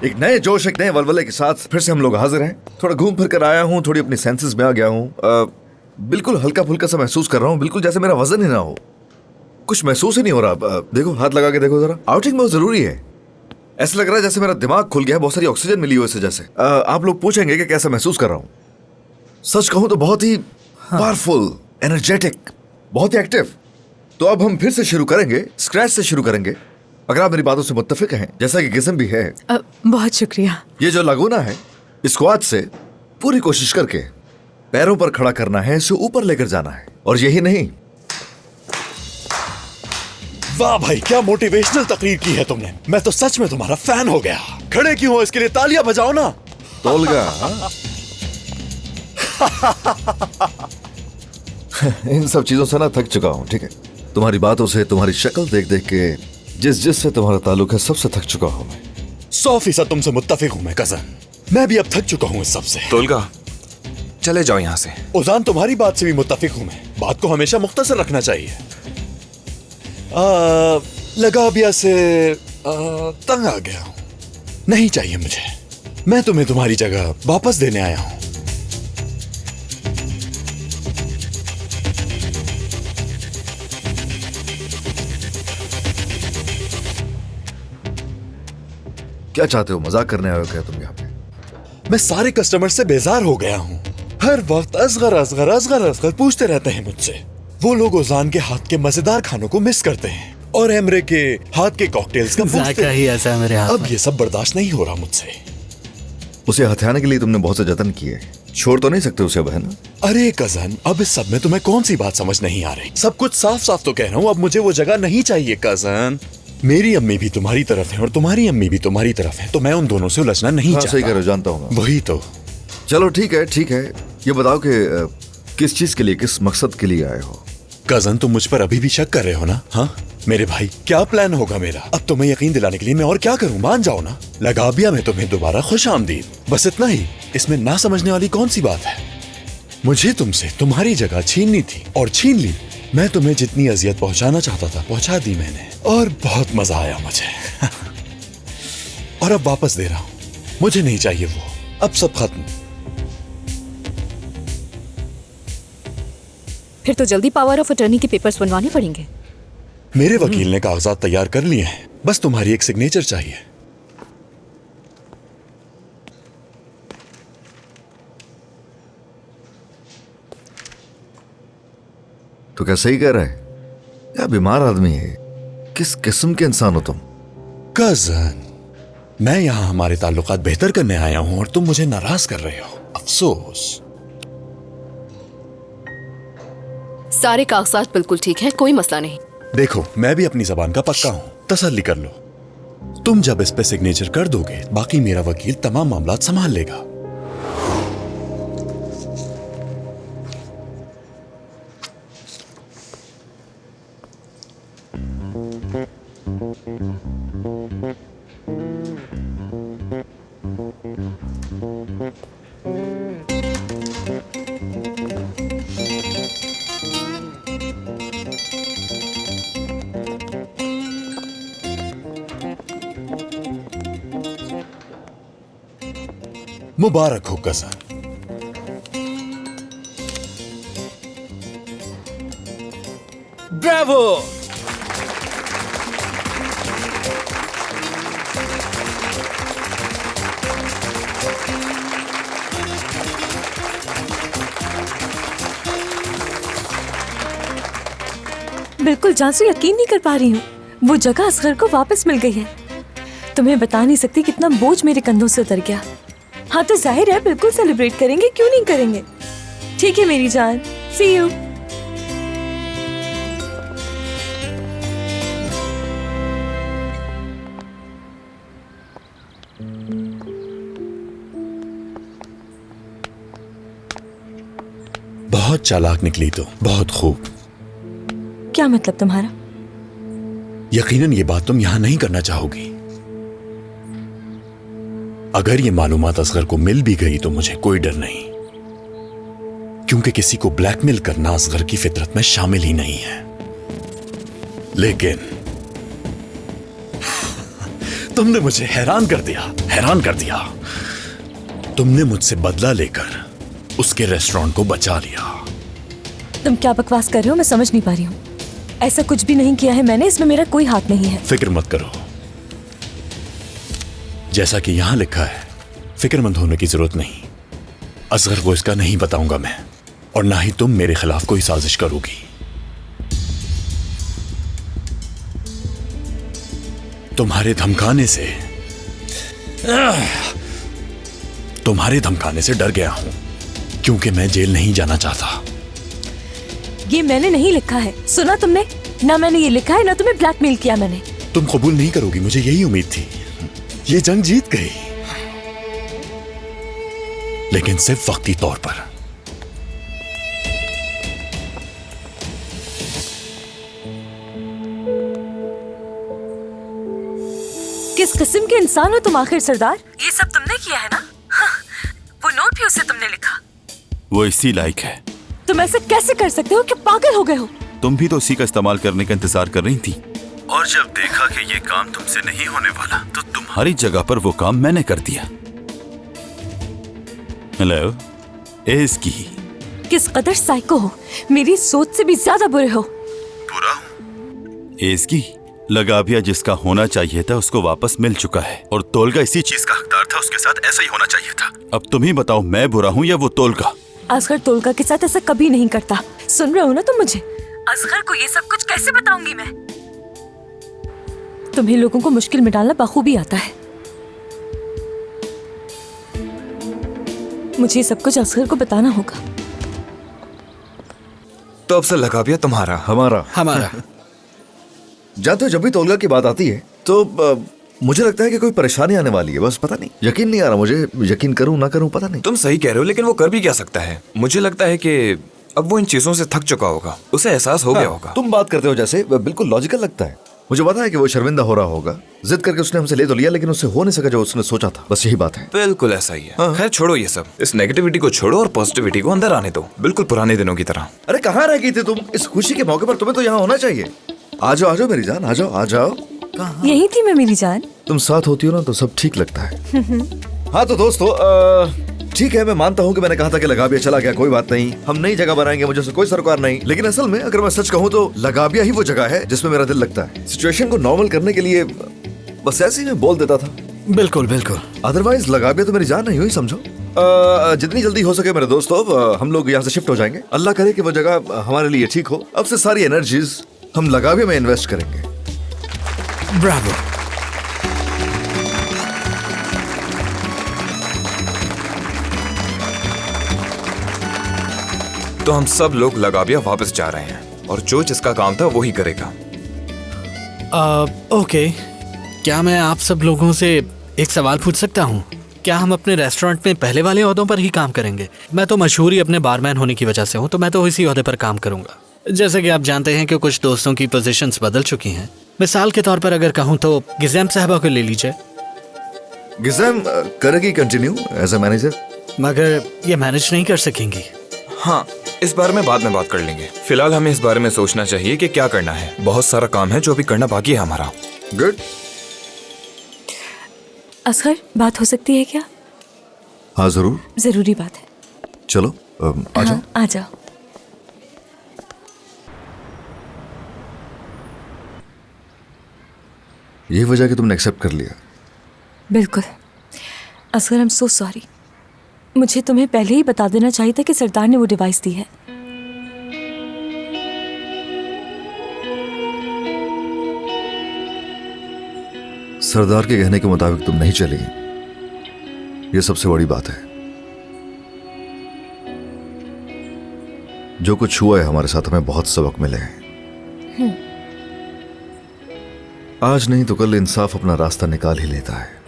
एक नए जोश, एक नए वलवले के साथ फिर से हम लोग हाजिर हैं। थोड़ा घूम फिर कर आया हूँ, थोड़ी अपनी सेंसेस में आ गया हूँ। बिल्कुल हल्का फुल्का सा महसूस कर रहा हूँ, बिल्कुल जैसे मेरा वजन ही ना हो। कुछ महसूस ही नहीं हो रहा। देखो, हाथ लगा के देखो जरा। आउटिंग बहुत जरूरी है। ऐसा लग रहा है जैसे मेरा दिमाग खुल गया है, बहुत सारी ऑक्सीजन मिली हो इस वजह से। आप लोग पूछेंगे कि कैसा महसूस कर रहा हूँ। सच कहूँ तो बहुत ही पावरफुल, एनर्जेटिक, बहुत ही एक्टिव। तो अब हम फिर से शुरू करेंगे, स्क्रैच से शुरू करेंगे, अगर आप मेरी बातों से मुत्तफिक हैं, जैसा कि किस्म भी है। बहुत शुक्रिया। ये जो लागूना है, इसको आज से पूरी कोशिश करके पैरों पर खड़ा करना है, इसे ऊपर लेकर जाना है। और यही नहीं, वाह भाई, क्या मोटिवेशनल तकरीर की है तुमने। मैं तो सच में तुम्हारा फैन हो गया। खड़े क्यों हो, इसके लिए तालियां बजाओ ना। तोलगा। इन सब चीजों से ना थक चुका हूँ, ठीक है। तुम्हारी बातों से, तुम्हारी शक्ल देख देख के, जिससे तुम्हारा ताल्लुक है, सबसे थक चुका हूँ मैं। 100% तुमसे मुत्तफिक हूँ मैं कजन। मैं भी अब थक चुका हूँ इस सबसे। तोलगा, चले जाओ यहाँ से। उजान, तुम्हारी बात से भी मुत्तफिक हूँ मैं। बात को हमेशा मुख्तसर रखना चाहिए। लगाबिया से तंग आ गया हूँ, नहीं चाहिए मुझे। मैं तुम्हें तुम्हारी जगह वापस देने आया हूँ। क्या चाहते हो, मजाक करने आए हो क्या तुम यहाँ पे? मैं सारे कस्टमर से बेजार हो गया हूँ। हर वक्त असगर असगर असगर असगर पूछते रहते हैं मुझसे। वो लोग ओजान के हाथ के मजेदार खानों को मिस करते हैं और एमरे के हाथ के कॉकटेल्स का पूछते ही ऐसा है मेरे हाथ अब ये सब बर्दाश्त नहीं हो रहा मुझसे। उसे हथियाने के लिए तुमने बहुत से जतन किए, छोड़ तो नहीं सकते उसे अब, है ना? अरे कजन, अब इस सब में तुम्हें कौन सी बात समझ नहीं आ रही? सब कुछ साफ साफ तो कह रहा हूँ। अब मुझे वो जगह नहीं चाहिए कजन। मेरी अम्मी भी तुम्हारी तरफ है और तुम्हारी अम्मी भी तुम्हारी तरफ है, तो मैं उन दोनों से उलझना नहीं चाहता। सही कह रहे हो, जानता हूँ। वही तो। चलो ठीक है, ठीक है। ये बताओ कि किस चीज के लिए, किस मकसद के लिए आए हो? कजन, तुम मुझ पर अभी भी शक कर रहे हो ना? हाँ मेरे भाई, क्या प्लान होगा मेरा? अब तुम्हें यकीन दिलाने के लिए मैं और क्या करूं? मान जाओ ना। लगाबिया में तुम्हें दोबारा खुश आमदीद, बस इतना ही। इसमें ना समझने वाली कौन सी बात है? मुझे तुमसे तुम्हारी जगह छीननी थी और छीन ली। मैं तुम्हें जितनी अजियत पहुंचाना चाहता था पहुंचा दी मैंने, और बहुत मजा आया मुझे। और अब वापस दे रहा हूं, मुझे नहीं चाहिए वो। अब सब खत्म। फिर तो जल्दी पावर ऑफ अटर्नी के पेपर्स बनवाने पड़ेंगे। मेरे वकील ने कागजात तैयार कर लिए हैं, बस तुम्हारी एक सिग्नेचर चाहिए। तो क्या सही कह रहा है या बीमार आदमी है? किस किस्म के इंसान हो तुम? कजन, मैं यहां हमारे ताल्लुकात बेहतर करने आया हूं और तुम मुझे नाराज कर रहे हो। अफसोस। सारे कागजात बिल्कुल ठीक है, कोई मसला नहीं। देखो, मैं भी अपनी जबान का पक्का हूं, तसल्ली कर लो। तुम जब इस पे सिग्नेचर कर दोगे, बाकी मेरा वकील तमाम मामला संभाल लेगा। मुबारक हो कजन। ब्रावो! बिल्कुल जासू, यकीन नहीं कर पा रही हूँ। वो जगह असगर को वापस मिल गई है। तुम्हें बता नहीं सकती कितना बोझ मेरे कंधों से उतर गया। हाँ तो जाहिर है बिल्कुल सेलिब्रेट करेंगे, क्यों नहीं करेंगे। ठीक है मेरी जान, सी यू। बहुत चालाक निकली तो, बहुत खूब। क्या मतलब तुम्हारा? यकीनन ये बात तुम यहां नहीं करना चाहोगी। अगर ये मालूमात असगर को मिल भी गई तो मुझे कोई डर नहीं, क्योंकि किसी को ब्लैकमेल करना असगर की फितरत में शामिल ही नहीं है। लेकिन तुमने मुझे हैरान कर दिया, हैरान कर दिया। तुमने मुझसे बदला लेकर उसके रेस्टोरेंट को बचा लिया। तुम क्या बकवास कर रहे हो, मैं समझ नहीं पा रही हूँ। ऐसा कुछ भी नहीं किया है मैंने, इसमें मेरा कोई हाथ नहीं है। फिक्र मत करो, जैसा कि यहां लिखा है, फिक्रमंद होने की जरूरत नहीं। असगर को इसका नहीं बताऊंगा मैं, और ना ही तुम मेरे खिलाफ कोई साजिश करोगी। तुम्हारे धमकाने से डर गया हूं, क्योंकि मैं जेल नहीं जाना चाहता। ये मैंने नहीं लिखा है, सुना तुमने? ना मैंने ये लिखा है, ना तुम्हें ब्लैकमेल किया मैंने। तुम कबूल नहीं करोगी, मुझे यही उम्मीद थी। ये जंग जीत गई, लेकिन सिर्फ वक्ती तौर पर। किस किस्म के इंसान हो तुम आखिर सरदार? ये सब तुमने किया है ना? हाँ, वो नोट भी उससे तुमने लिखा। वो इसी लायक है। तुम ऐसे कैसे कर सकते हो? क्या पागल हो गए हो? तुम भी तो उसी का इस्तेमाल करने का इंतजार कर रही थी, और जब देखा कि ये काम तुमसे नहीं होने वाला, तो तुम्हारी जगह पर वो काम मैंने कर दिया। हेलो, इसकी किस कदर साइको हो, मेरी सोच से भी ज्यादा बुरे हो। बुरा हूं? इसकी लगाबिया जिसका होना चाहिए था उसको वापस मिल चुका है, और तोलगा इसी चीज का हकदार था, उसके साथ ऐसा ही होना चाहिए था। अब तुम ही बताओ, मैं बुरा हूं या वो तोलगा? असगर तोलगा के साथ ऐसा कभी नहीं करता। सुन रहे हो ना तुम मुझे? असगर को ये सब कुछ कैसे बताऊंगी मैं? तुम्हें लोगों को मुश्किल में डालना बखूबी आता है। मुझे ये सब कुछ असगर को बताना होगा। तो अब से लगाबिया तुम्हारा, हमारा। जानते हो, जब भी तोलगा की बात आती है तो मुझे लगता है कि कोई परेशानी आने वाली है, बस पता नहीं, यकीन नहीं आ रहा मुझे। यकीन करूं ना करूं पता नहीं। तुम सही कह रहे हो, लेकिन वो कर भी क्या सकता है? मुझे लगता है कि अब वो इन चीजों से थक चुका होगा, उसे एहसास हो गया होगा। तुम बात करते हो जैसे बिल्कुल लॉजिकल लगता है। मुझे पता है कि वो शर्मिंदा हो रहा होगा, जिद करके उसने हमसे ले तो लिया, लेकिन उससे हो नहीं सका जो उसने सोचा था। बस यही बात है। बिल्कुल ऐसा ही है। हाँ। खैर छोड़ो ये सब, इस नेगेटिविटी को छोड़ो और पॉजिटिविटी को अंदर आने दो, बिल्कुल पुराने दिनों की तरह। अरे कहाँ रह गई थी तुम? इस खुशी के मौके पर तुम्हें तो यहाँ होना चाहिए। आ जाओ मेरी जान, आ जाओ। यही थी मैं, मेरी जान। तुम साथ होती हो ना तो सब ठीक लगता है। हाँ तो दोस्तों, ठीक है, मैं मानता हूँ कि मैंने कहा था कि लगाबिया चला गया, कोई बात नहीं, हम नई जगह बनाएंगे, मुझे उससे कोई सरोकार नहीं। लेकिन असल में अगर मैं सच कहूँ तो लगाबिया ही वो जगह है जिसमें मेरा दिल लगता है। सिचुएशन को नॉर्मल करने के लिए बस ऐसे ही मैं बोल देता था। बिल्कुल बिल्कुल। अदरवाइज लगाबिया तो मेरी जान नहीं हुई, समझो। जितनी जल्दी हो सके मेरे दोस्तों, हम लोग यहाँ से शिफ्ट हो जाएंगे। अल्लाह करे कि वो जगह हमारे लिए ठीक हो। अब से सारी एनर्जीज हम लगाबिया में इन्वेस्ट करेंगे। ब्रावो। तो हम सब लोग लगाबिया वापस जा रहे हैं, और जो जिसका काम था वो ही करेगा। ओके, क्या मैं आप सब लोगों से एक सवाल पूछ सकता हूँ? क्या हम अपने रेस्टोरेंट में पहले वाले ओहदों पर ही काम करेंगे? मैं तो मशहूर ही अपने बारमैन होने की वजह से हूँ, तो मैं तो इसी ओहदे पर काम करूँगा। जैसे कि आप जानते हैं कि कुछ दोस्तों की पोजीशंस बदल चुकी हैं। मिसाल के तौर पर अगर कहूँ तो गिज़ैम साहबा को ले लीजिए। गिज़ैम करेगी कंटिन्यू एज अ मैनेजर, मगर ये मैनेज नहीं कर सकेंगी। हाँ, इस बारे में बाद में बात कर लेंगे। फिलहाल हमें इस बारे में सोचना चाहिए कि क्या करना है। बहुत सारा काम है जो अभी करना बाकी है हमारा। गुड। असगर, बात हो सकती है क्या? हाँ जरूर, जरूरी बात है। चलो आ जाओ। हाँ, आ जाओ। यही वजह कि तुमने एक्सेप्ट कर लिया। बिल्कुल। Asghar, I am so sorry. मुझे तुम्हें पहले ही बता देना चाहिए था कि सरदार ने वो डिवाइस दी है। सरदार के कहने के मुताबिक तुम नहीं चली, ये सबसे बड़ी बात है। जो कुछ हुआ है हमारे साथ, हमें बहुत सबक मिले हैं। आज नहीं तो कल इंसाफ अपना रास्ता निकाल ही लेता है।